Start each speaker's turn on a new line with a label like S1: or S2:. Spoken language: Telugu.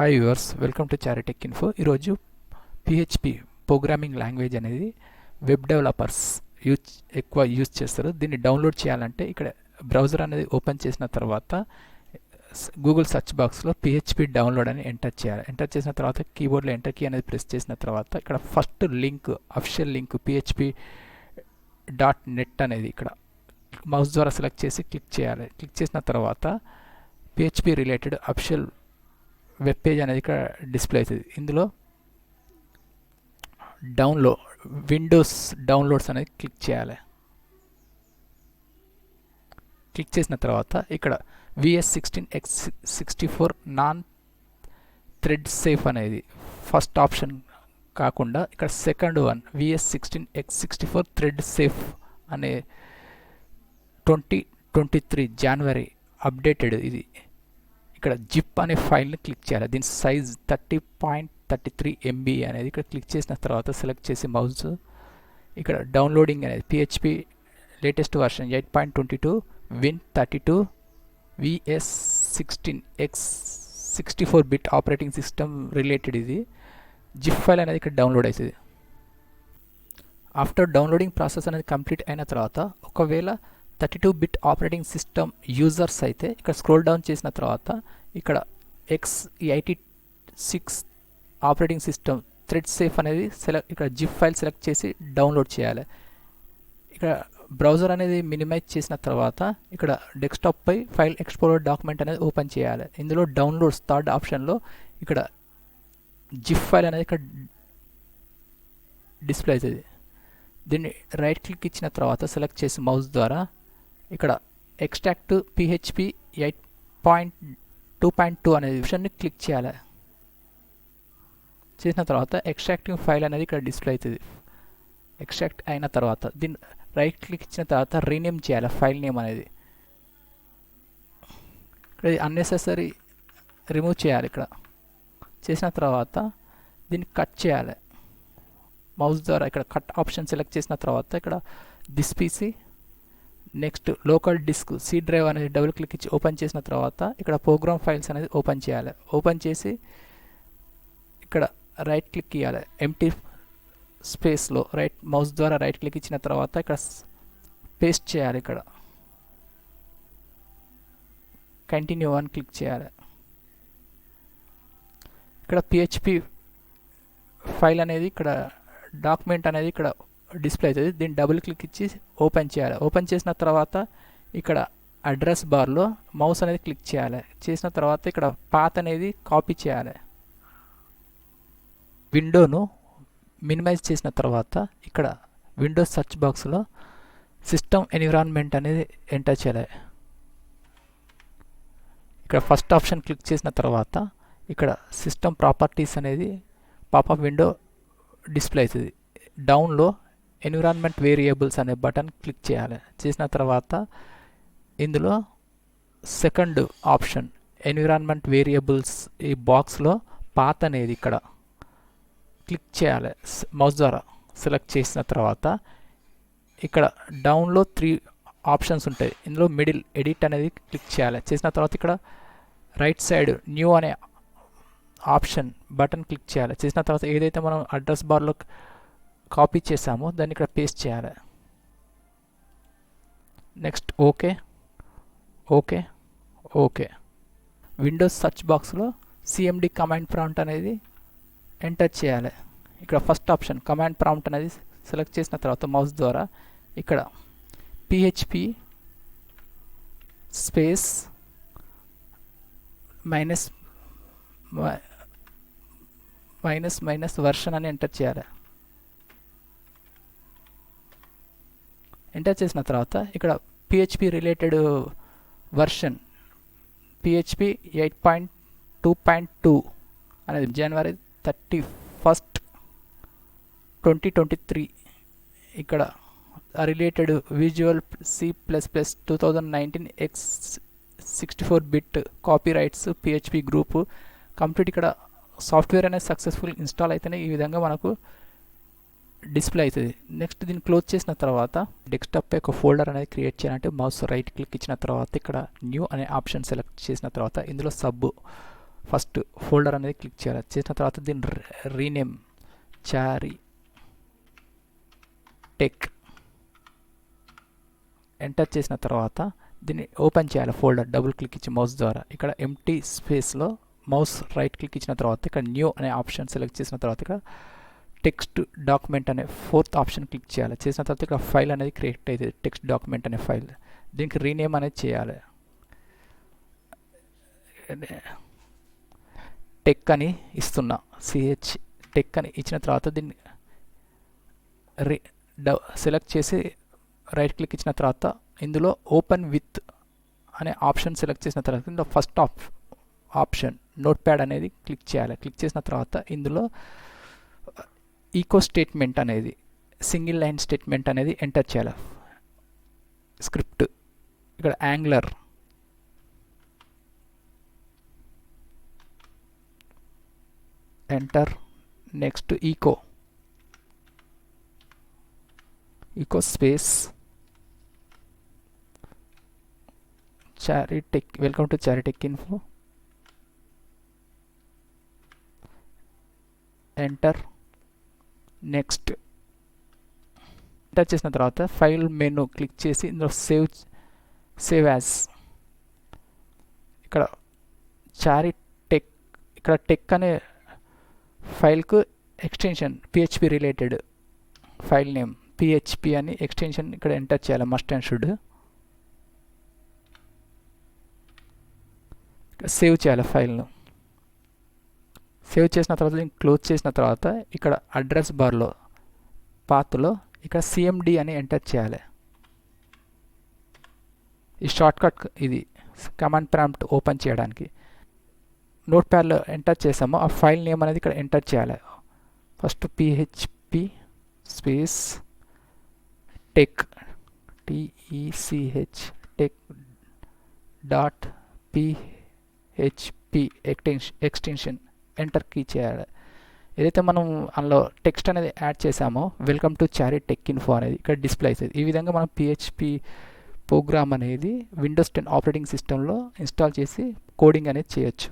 S1: Hi viewers, welcome to Chari tech info. ఈరోజు PHP ప్రోగ్రామింగ్ లాంగ్వేజ్ అనేది వెబ్ డెవలపర్స్ ఎక్కువ యూజ్ చేస్తారు. దీన్ని డౌన్లోడ్ చేయాలంటే ఇక్కడ బ్రౌజర్ అనేది ఓపెన్ చేసిన తర్వాత గూగుల్ సెర్చ్ బాక్స్లో PHP డౌన్లోడ్ అని ఎంటర్ చేయాలి. ఎంటర్ చేసిన తర్వాత కీబోర్డ్లో ఎంటర్ కీ అనేది ప్రెస్ చేసిన తర్వాత ఇక్కడ first link, official link php.net అనేది ఇక్కడ మౌస్ ద్వారా సెలెక్ట్ చేసి క్లిక్ చేయాలి. క్లిక్ చేసిన తర్వాత PHP related official web page అనేది ఇక్కడ డిస్ప్లే అవుతుంది. ఇందులో విండోస్ డౌన్లోడ్స్ అనేది క్లిక్ చేయాలి. క్లిక్ చేసిన తర్వాత ఇక్కడ VS16X64 నాన్ థ్రెడ్ సేఫ్ అనేది ఫస్ట్ ఆప్షన్ కాకుండా ఇక్కడ second one VS16X64 thread safe అనే 2023 జనవరి అప్డేటెడ్ ఇది. ఇక్కడ జిప్ అనే ఫైల్ని క్లిక్ చేయాలి. దీని సైజ్ 30.33 MB అనేది ఇక్కడ క్లిక్ చేసిన తర్వాత సెలెక్ట్ చేసి మౌస్ ఇక్కడ డౌన్లోడింగ్ అనేది PHP latest version 8.2.2 Win32 VS16X64 bit operating system related ఇది జిప్ ఫైల్ అనేది ఇక్కడ డౌన్లోడ్ అవుతుంది. ఆఫ్టర్ డౌన్లోడింగ్ ప్రాసెస్ అనేది కంప్లీట్ అయిన తర్వాత ఒకవేళ 32 బిట్ ఆపరేటింగ్ సిస్టమ్ యూజర్స్ అయితే ఇక్కడ స్క్రోల్ డౌన్ చేసిన తర్వాత ఇక్కడ x86 operating system thread safe అనేది ఇక్కడ జిప్ ఫైల్ సెలెక్ట్ చేసి డౌన్లోడ్ చేయాలి. ఇక్కడ బ్రౌజర్ అనేది మినిమైజ్ చేసిన తర్వాత ఇక్కడ డెస్క్టాప్ పై ఫైల్ ఎక్స్ప్లోరర్ డాక్యుమెంట్ అనేది ఓపెన్ చేయాలి. ఇందులో డౌన్లోడ్స్ థర్డ్ ఆప్షన్లో ఇక్కడ జిప్ ఫైల్ అనేది ఇక్కడ డిస్ప్లే అవుతుంది. దీన్ని రైట్ క్లిక్ ఇచ్చిన తర్వాత సెలెక్ట్ చేసి మౌస్ ద్వారా ఇక్కడ ఎక్స్ట్రాక్ట్ PHP 8.2.2 అనేది ఆప్షన్ని క్లిక్ చేయాలి. చేసిన తర్వాత ఎక్స్ట్రాక్టింగ్ ఫైల్ అనేది ఇక్కడ డిస్ప్లే అవుతుంది. ఎక్స్ట్రాక్ట్ అయిన తర్వాత దీన్ని రైట్ క్లిక్ ఇచ్చిన తర్వాత రీనేమ్ చేయాలి ఫైల్ నేమ్ అనేది. ఇక్కడ అన్నెసెసరీ రిమూవ్ చేయాలి. ఇక్కడ చేసిన తర్వాత దీన్ని కట్ చేయాలి. మౌస్ ద్వారా ఇక్కడ కట్ ఆప్షన్ సెలెక్ట్ చేసిన తర్వాత ఇక్కడ this PC next local disc C drive అనేది డబుల్ క్లిక్ ఇచ్చి ఓపెన్ చేసిన తర్వాత ఇక్కడ ప్రోగ్రామ్ ఫైల్స్ అనేది ఓపెన్ చేయాలి. ఓపెన్ చేసి ఇక్కడ రైట్ క్లిక్ ఇవ్వాలి. ఎంటీ స్పేస్లో రైట్ మౌస్ ద్వారా రైట్ క్లిక్ ఇచ్చిన తర్వాత ఇక్కడ పేస్ట్ చేయాలి. ఇక్కడ కంటిన్యూ అని క్లిక్ చేయాలి. ఇక్కడ PHP ఫైల్ అనేది ఇక్కడ డాక్యుమెంట్ అనేది ఇక్కడ డిస్ప్లే అవుతుంది. దీన్ని డబుల్ క్లిక్ ఇచ్చి ఓపెన్ చేయాలి. ఓపెన్ చేసిన తర్వాత ఇక్కడ అడ్రస్ బార్లో మౌస్ అనేది క్లిక్ చేయాలి. చేసిన తర్వాత ఇక్కడ పాత్ అనేది కాపీ చేయాలి. విండోను మినిమైజ్ చేసిన తర్వాత ఇక్కడ విండోస్ సెర్చ్ బాక్స్లో సిస్టమ్ ఎన్విరాన్మెంట్ అనేది ఎంటర్ చేయాలి. ఇక్కడ ఫస్ట్ ఆప్షన్ క్లిక్ చేసిన తర్వాత ఇక్కడ సిస్టమ్ ప్రాపర్టీస్ అనేది పాపప్ విండో డిస్ప్లే అవుతుంది. డౌన్లో ఎన్విరాన్మెంట్ వేరియబుల్స్ అనే బటన్ క్లిక్ చేయాలి. చేసిన తర్వాత ఇందులో సెకండ్ ఆప్షన్ ఎన్విరాన్మెంట్ వేరియబుల్స్ ఈ బాక్స్లో పాత్ అనేది ఇక్కడ క్లిక్ చేయాలి. మౌస్ ద్వారా సెలెక్ట్ చేసిన తర్వాత ఇక్కడ డౌన్లో 3 ఆప్షన్స్ ఉంటాయి. ఇందులో మిడిల్ ఎడిట్ అనేది క్లిక్ చేయాలి. చేసిన తర్వాత ఇక్కడ రైట్ సైడ్ న్యూ అనే ఆప్షన్ బటన్ క్లిక్ చేయాలి. చేసిన తర్వాత ఏదైతే మనం అడ్రస్ బార్లో కాపీ చేసామో దాన్ని ఇక్కడ పేస్ట్ చేయాలి. Next okay okay okay. Windows search బాక్స్లో CMD కమాండ్ ప్రాంప్ట్ అనేది ఎంటర్ చేయాలి. ఇక్కడ ఫస్ట్ ఆప్షన్ కమాండ్ ప్రాంప్ట్ అనేది సెలెక్ట్ చేసిన తర్వాత మౌస్ ద్వారా ఇక్కడ PHP స్పేస్ మైనస్ వర్షన్ అని ఎంటర్ చేయాలి. ఎంటర్ చేసిన తర్వాత ఇక్కడ PHP రిలేటెడ్ వర్షన్ PHP 8.2.2 అనేది జనవరి 31st 2023 ఇక్కడ related visual C++ 2019 X64 bit copy rights PHP group complete. ఇక్కడ సాఫ్ట్వేర్ అనేది సక్సెస్ఫుల్ ఇన్స్టాల్ అయితేనే ఈ విధంగా మనకు డిస్ప్లే అవుతుంది. నెక్స్ట్ దీన్ని క్లోజ్ చేసిన తర్వాత డెస్క్టాప్ ఒక ఫోల్డర్ అనేది క్రియేట్ చేయాలంటే మౌస్ రైట్ క్లిక్ ఇచ్చిన తర్వాత ఇక్కడ న్యూ అనే ఆప్షన్ సెలెక్ట్ చేసిన తర్వాత ఇందులో సబ్ ఫస్ట్ ఫోల్డర్ అనేది క్లిక్ చేయాలి. చేసిన తర్వాత దీన్ని రీనేమ్ చారీ టెక్ ఎంటర్ చేసిన తర్వాత దీన్ని ఓపెన్ చేయాలి ఫోల్డర్. డబుల్ క్లిక్ ఇచ్చి మౌస్ ద్వారా ఇక్కడ ఎంటీ స్పేస్లో మౌస్ రైట్ క్లిక్ ఇచ్చిన తర్వాత ఇక్కడ న్యూ అనే ఆప్షన్ సెలెక్ట్ చేసిన తర్వాత ఇక్కడ టెక్స్ట్ డాక్యుమెంట్ అనే 4th ఆప్షన్ క్లిక్ చేయాలి. చేసిన తర్వాత ఇక్కడ ఫైల్ అనేది క్రియేట్ అవుతుంది, టెక్స్ట్ డాక్యుమెంట్ అనే ఫైల్. దీనికి రీనేమ్ అనేది చేయాలి, టెక్ అని ఇస్తున్నా. సిహెచ్ టెక్ అని ఇచ్చిన తర్వాత దీన్ని సెలెక్ట్ చేసి రైట్ క్లిక్ ఇచ్చిన తర్వాత ఇందులో ఓపెన్ విత్ అనే ఆప్షన్ సెలెక్ట్ చేసిన తర్వాత ఇందులో ఫస్ట్ ఆప్షన్ నోట్ ప్యాడ్ అనేది క్లిక్ చేయాలి. క్లిక్ చేసిన తర్వాత ఇందులో ఈకో స్టేట్మెంట్ అనేది సింగిల్ లైన్ స్టేట్మెంట్ అనేది ఎంటర్ చేయాలి. స్క్రిప్ట్ ఇక్కడ యాంగ్లర్ enter. Next echo space Chari tech, welcome to Chari tech info, enter. Next enter చేసిన తర్వాత ఫైల్ మెనూ క్లిక్ చేసి ఇందులో సేవ్ యాజ్ ఇక్కడ చారీ టెక్, ఇక్కడ టెక్ అనే ఫైల్కు extension PHP related file name PHP అని ఎక్స్టెన్షన్ ఇక్కడ ఎంటర్ చేయాలి, మస్ట్ అండ్ షుడ్. సేవ్ చేయాలి ఫైల్ను. సేవ్ చేసిన తర్వాత దీన్ని క్లోజ్ చేసిన తర్వాత ఇక్కడ అడ్రస్ బార్లో పాత్లో ఇక్కడ CMD అని ఎంటర్ చేయాలి. ఈ షార్ట్కట్ ఇది కమాండ్ ప్రాంప్ట్ ఓపెన్ చేయడానికి. నోట్ ప్యాడ్లో ఎంటర్ చేసామో ఆ ఫైల్ నేమ్ అనేది ఇక్కడ ఎంటర్ చేయాలి. First PHP space tech TECH tech dot PHP extension enter key చేయాలి. ఏదైతే మనం అందులో టెక్స్ట్ అనేది యాడ్ చేసామో welcome to Chari tech info అనేది ఇక్కడ డిస్ప్లే అవుతుంది. ఈ విధంగా మనం PHP ప్రోగ్రామ్ అనేది విండోస్ 10 ఆపరేటింగ్ సిస్టంలో ఇన్స్టాల్ చేసి కోడింగ్ అనేది చేయొచ్చు.